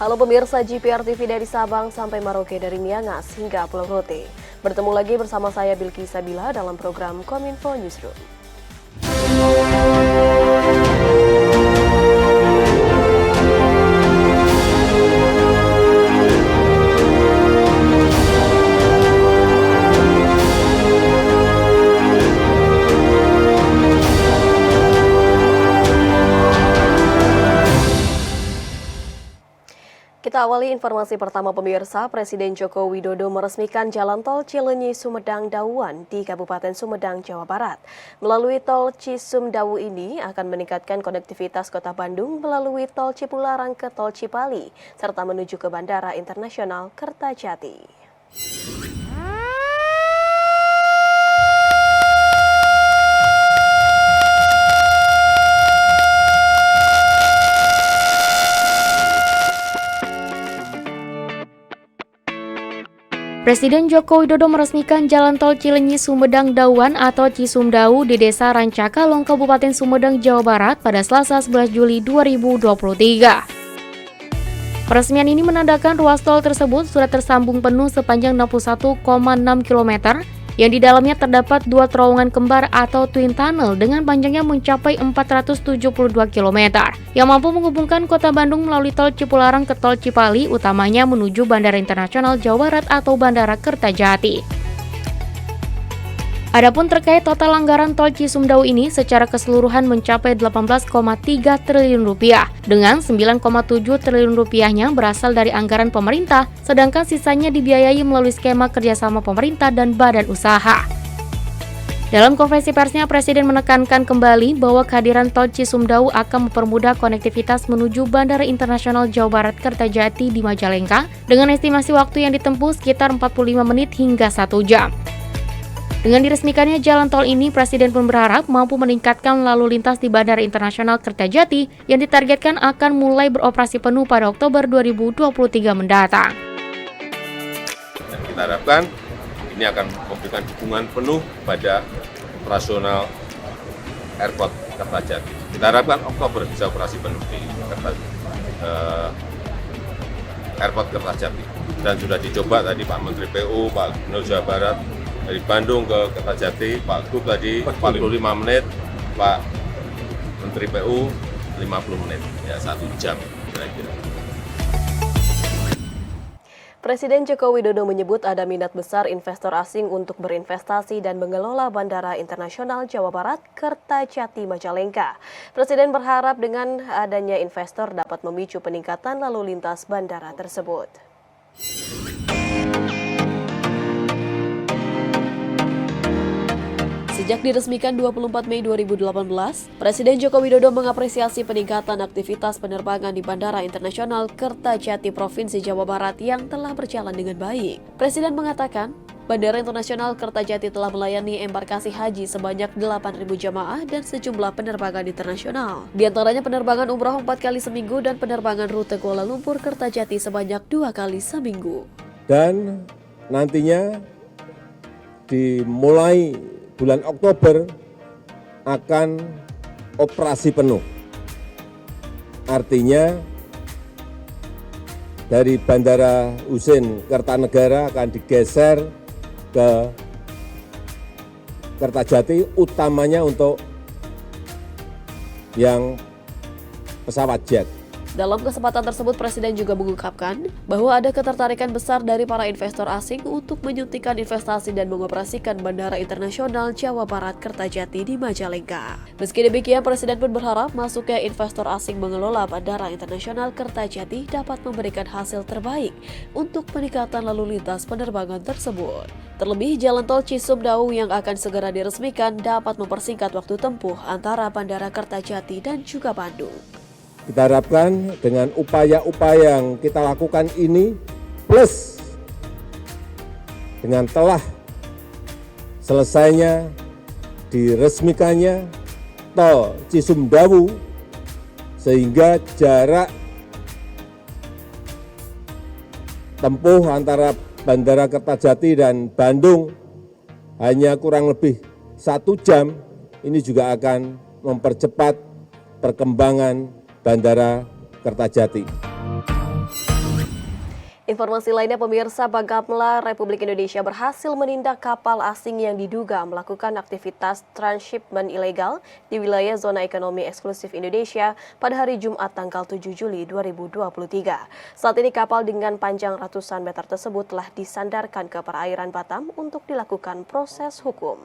Halo pemirsa GPR TV dari Sabang sampai Merauke, dari Miangas hingga Pulau Rote. Bertemu lagi bersama saya Bilki Sabila dalam program Kominfo Newsroom. Kita awali informasi pertama pemirsa. Presiden Joko Widodo meresmikan jalan tol Cileunyi Sumedang Dauan di Kabupaten Sumedang, Jawa Barat. Melalui tol Cisumdawu ini akan meningkatkan konektivitas Kota Bandung melalui tol Cipularang ke tol Cipali serta menuju ke Bandara Internasional Kertajati. Presiden Joko Widodo meresmikan jalan tol Cileunyi Sumedang Dauan atau Cisumdawu di Desa Rancakalong, Kabupaten Sumedang, Jawa Barat pada Selasa 11 Juli 2023. Peresmian ini menandakan ruas tol tersebut sudah tersambung penuh sepanjang 61,6 km, yang di dalamnya terdapat dua terowongan kembar atau twin tunnel dengan panjangnya mencapai 472 km, yang mampu menghubungkan Kota Bandung melalui tol Cipularang ke tol Cipali, utamanya menuju Bandara Internasional Jawa Barat atau Bandara Kertajati. Adapun terkait total anggaran tol Cisumdawu ini secara keseluruhan mencapai 18,3 triliun rupiah, dengan 9,7 triliun rupiahnya berasal dari anggaran pemerintah, sedangkan sisanya dibiayai melalui skema kerjasama pemerintah dan badan usaha. Dalam konferensi persnya, Presiden menekankan kembali bahwa kehadiran tol Cisumdawu akan mempermudah konektivitas menuju Bandara Internasional Jawa Barat Kertajati di Majalengka dengan estimasi waktu yang ditempuh sekitar 45 menit hingga 1 jam. Dengan diresmikannya jalan tol ini, Presiden pun berharap mampu meningkatkan lalu lintas di Bandara Internasional Kertajati yang ditargetkan akan mulai beroperasi penuh pada Oktober 2023 mendatang. Dan kita harapkan ini akan memberikan dukungan penuh pada operasional Airport Kertajati. Kita harapkan Oktober bisa operasi penuh di Airport Kertajati. Dan sudah dicoba tadi Pak Menteri PU, Pak Gubernur Jawa Barat, dari Bandung ke Kertajati, Pak Gub tadi 45 menit, Pak Menteri PU 50 menit, ya 1 jam kira-kira. Presiden Joko Widodo menyebut ada minat besar investor asing untuk berinvestasi dan mengelola Bandara Internasional Jawa Barat Kertajati Majalengka. Presiden berharap dengan adanya investor dapat memicu peningkatan lalu lintas bandara tersebut. Sejak diresmikan 24 Mei 2018, Presiden Joko Widodo mengapresiasi peningkatan aktivitas penerbangan di Bandara Internasional Kertajati Provinsi Jawa Barat yang telah berjalan dengan baik. Presiden mengatakan, Bandara Internasional Kertajati telah melayani embarkasi haji sebanyak 8.000 jamaah dan sejumlah penerbangan internasional. Di antaranya penerbangan umroh 4 kali seminggu dan penerbangan rute Kuala Lumpur Kertajati sebanyak 2 kali seminggu. Dan nantinya dimulai bulan Oktober akan operasi penuh. Artinya dari Bandara Husein Kertanegara akan digeser ke Kertajati, utamanya untuk yang pesawat jet. Dalam kesempatan tersebut, Presiden juga mengungkapkan bahwa ada ketertarikan besar dari para investor asing untuk menyuntikkan investasi dan mengoperasikan Bandara Internasional Jawa Barat Kertajati di Majalengka. Meski demikian, Presiden pun berharap masuknya investor asing mengelola Bandara Internasional Kertajati dapat memberikan hasil terbaik untuk peningkatan lalu lintas penerbangan tersebut. Terlebih, jalan tol Cisumdawu yang akan segera diresmikan dapat mempersingkat waktu tempuh antara Bandara Kertajati dan juga Bandung. Kita harapkan dengan upaya-upaya yang kita lakukan ini, plus dengan telah selesainya diresmikannya tol Cisumdawu, sehingga jarak tempuh antara Bandara Kertajati dan Bandung hanya kurang lebih 1 jam, ini juga akan mempercepat perkembangan Bandara Kertajati. Informasi lainnya, pemirsa, Bakamla Republik Indonesia berhasil menindak kapal asing yang diduga melakukan aktivitas transshipment ilegal di wilayah zona ekonomi eksklusif Indonesia pada hari Jumat tanggal 7 Juli 2023. Saat ini kapal dengan panjang ratusan meter tersebut telah disandarkan ke perairan Batam untuk dilakukan proses hukum.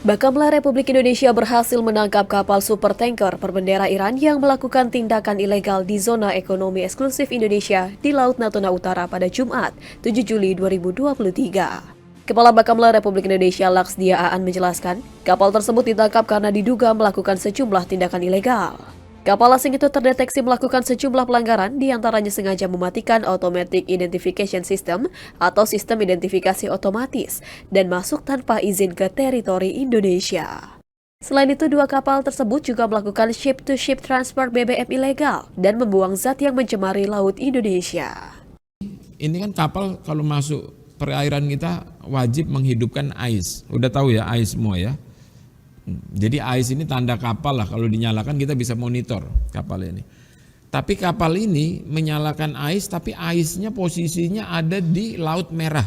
Bakamla Republik Indonesia berhasil menangkap kapal supertanker berbendera Iran yang melakukan tindakan ilegal di zona ekonomi eksklusif Indonesia di Laut Natuna Utara pada Jumat, 7 Juli 2023. Kepala Bakamla Republik Indonesia Laksdia Aan menjelaskan, kapal tersebut ditangkap karena diduga melakukan sejumlah tindakan ilegal. Kapal asing itu terdeteksi melakukan sejumlah pelanggaran, diantaranya sengaja mematikan Automatic Identification System atau sistem identifikasi otomatis dan masuk tanpa izin ke teritori Indonesia. Selain itu, dua kapal tersebut juga melakukan ship-to-ship transfer BBM ilegal dan membuang zat yang mencemari laut Indonesia. Ini kan kapal kalau masuk perairan kita wajib menghidupkan AIS. Udah tahu ya AIS semua ya. Jadi AIS ini tanda kapal lah, kalau dinyalakan kita bisa monitor kapal ini. Tapi kapal ini menyalakan AIS, tapi AIS-nya posisinya ada di Laut Merah.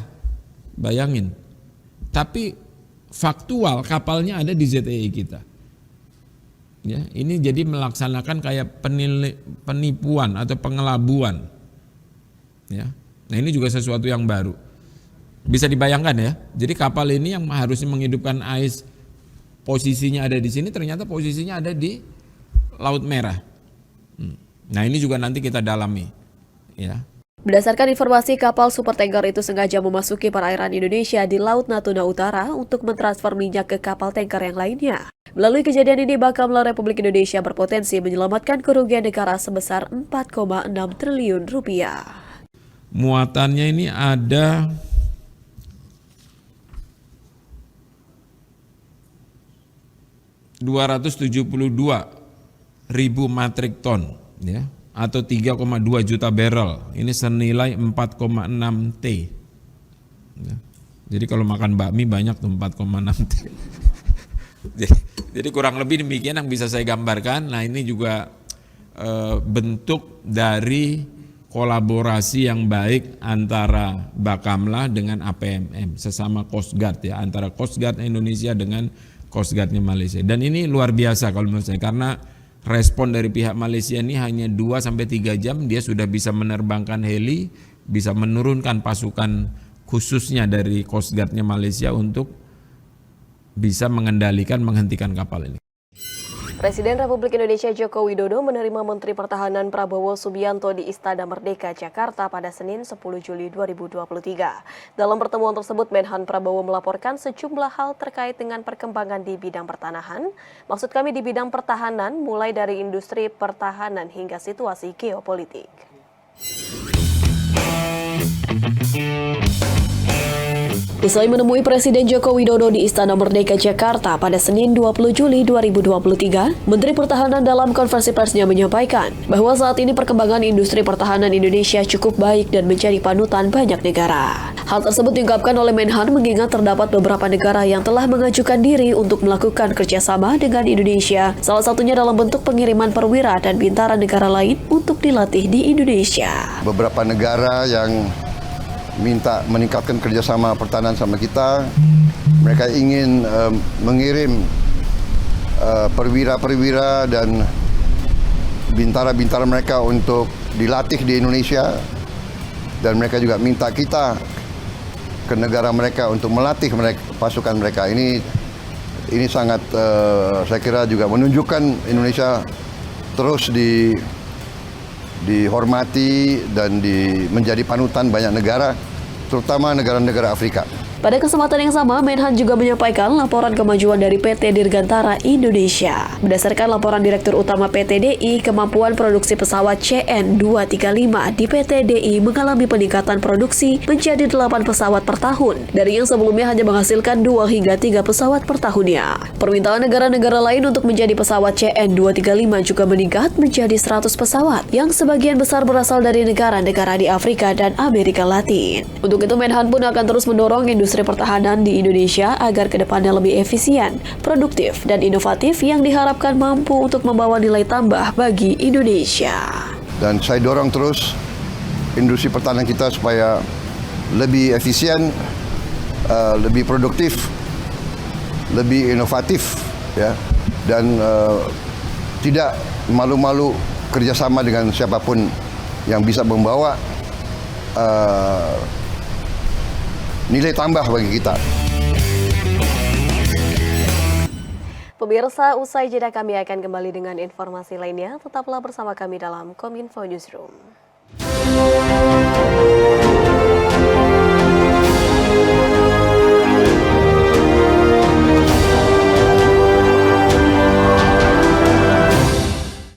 Bayangin. Tapi faktual kapalnya ada di ZEE kita. Ya, ini jadi melaksanakan kayak penipuan atau pengelabuan. Ya. Nah, ini juga sesuatu yang baru. Bisa dibayangkan ya. Jadi kapal ini yang harusnya menghidupkan AIS posisinya ada di sini, ternyata posisinya ada di Laut Merah. Nah, ini juga nanti kita dalami, ya. Berdasarkan informasi, kapal supertanker itu sengaja memasuki perairan Indonesia di Laut Natuna Utara untuk mentransfer minyak ke kapal tanker yang lainnya. Melalui kejadian ini, Bakamla Republik Indonesia berpotensi menyelamatkan kerugian negara sebesar 4,6 triliun rupiah. Muatannya ini ada 272.000 metrik ton, ya, atau 3,2 juta barrel. Ini senilai 4,6 T. Ya. Jadi kalau makan bakmi banyak tuh 4,6 T. Jadi kurang lebih demikian yang bisa saya gambarkan. Nah, ini juga bentuk dari kolaborasi yang baik antara Bakamla dengan APMM, sesama Coast Guard ya, antara Coast Guard Indonesia dengan Coast Guard-nya Malaysia. Dan ini luar biasa kalau menurut saya, karena respon dari pihak Malaysia ini hanya 2-3 jam dia sudah bisa menerbangkan heli, bisa menurunkan pasukan khususnya dari Coast Guard-nya Malaysia untuk bisa menghentikan kapal ini. Presiden Republik Indonesia Joko Widodo menerima Menteri Pertahanan Prabowo Subianto di Istana Merdeka, Jakarta pada Senin 10 Juli 2023. Dalam pertemuan tersebut, Menhan Prabowo melaporkan sejumlah hal terkait dengan perkembangan di bidang pertanahan. Maksud kami di bidang pertahanan, mulai dari industri pertahanan hingga situasi geopolitik. Usai menemui Presiden Joko Widodo di Istana Merdeka Jakarta pada Senin 20 Juli 2023, Menteri Pertahanan dalam konferensi persnya menyampaikan bahwa saat ini perkembangan industri pertahanan Indonesia cukup baik dan menjadi panutan banyak negara. Hal tersebut diungkapkan oleh Menhan mengingat terdapat beberapa negara yang telah mengajukan diri untuk melakukan kerjasama dengan Indonesia, salah satunya dalam bentuk pengiriman perwira dan bintara negara lain untuk dilatih di Indonesia. Beberapa negara yang minta meningkatkan kerjasama pertahanan sama kita. Mereka ingin mengirim perwira-perwira dan bintara-bintara mereka untuk dilatih di Indonesia, dan mereka juga minta kita ke negara mereka untuk melatih pasukan mereka. Ini sangat saya kira juga menunjukkan Indonesia terus dihormati dan menjadi panutan banyak negara, terutama negara-negara Afrika. Pada kesempatan yang sama, Menhan juga menyampaikan laporan kemajuan dari PT Dirgantara Indonesia. Berdasarkan laporan Direktur Utama PT DI, kemampuan produksi pesawat CN235 di PT DI mengalami peningkatan produksi menjadi 8 pesawat per tahun, dari yang sebelumnya hanya menghasilkan 2 hingga 3 pesawat per tahunnya. Permintaan negara-negara lain untuk menjadi pesawat CN235 juga meningkat menjadi 100 pesawat, yang sebagian besar berasal dari negara-negara di Afrika dan Amerika Latin. Untuk itu, Menhan pun akan terus mendorong industri pertahanan di Indonesia agar kedepannya lebih efisien, produktif, dan inovatif yang diharapkan mampu untuk membawa nilai tambah bagi Indonesia. Dan saya dorong terus industri pertahanan kita supaya lebih efisien, lebih produktif, lebih inovatif, ya, dan tidak malu-malu kerjasama dengan siapapun yang bisa membawa nilai tambah bagi kita. Pemirsa, usai jeda kami akan kembali dengan informasi lainnya. Tetaplah bersama kami dalam Kominfo Newsroom.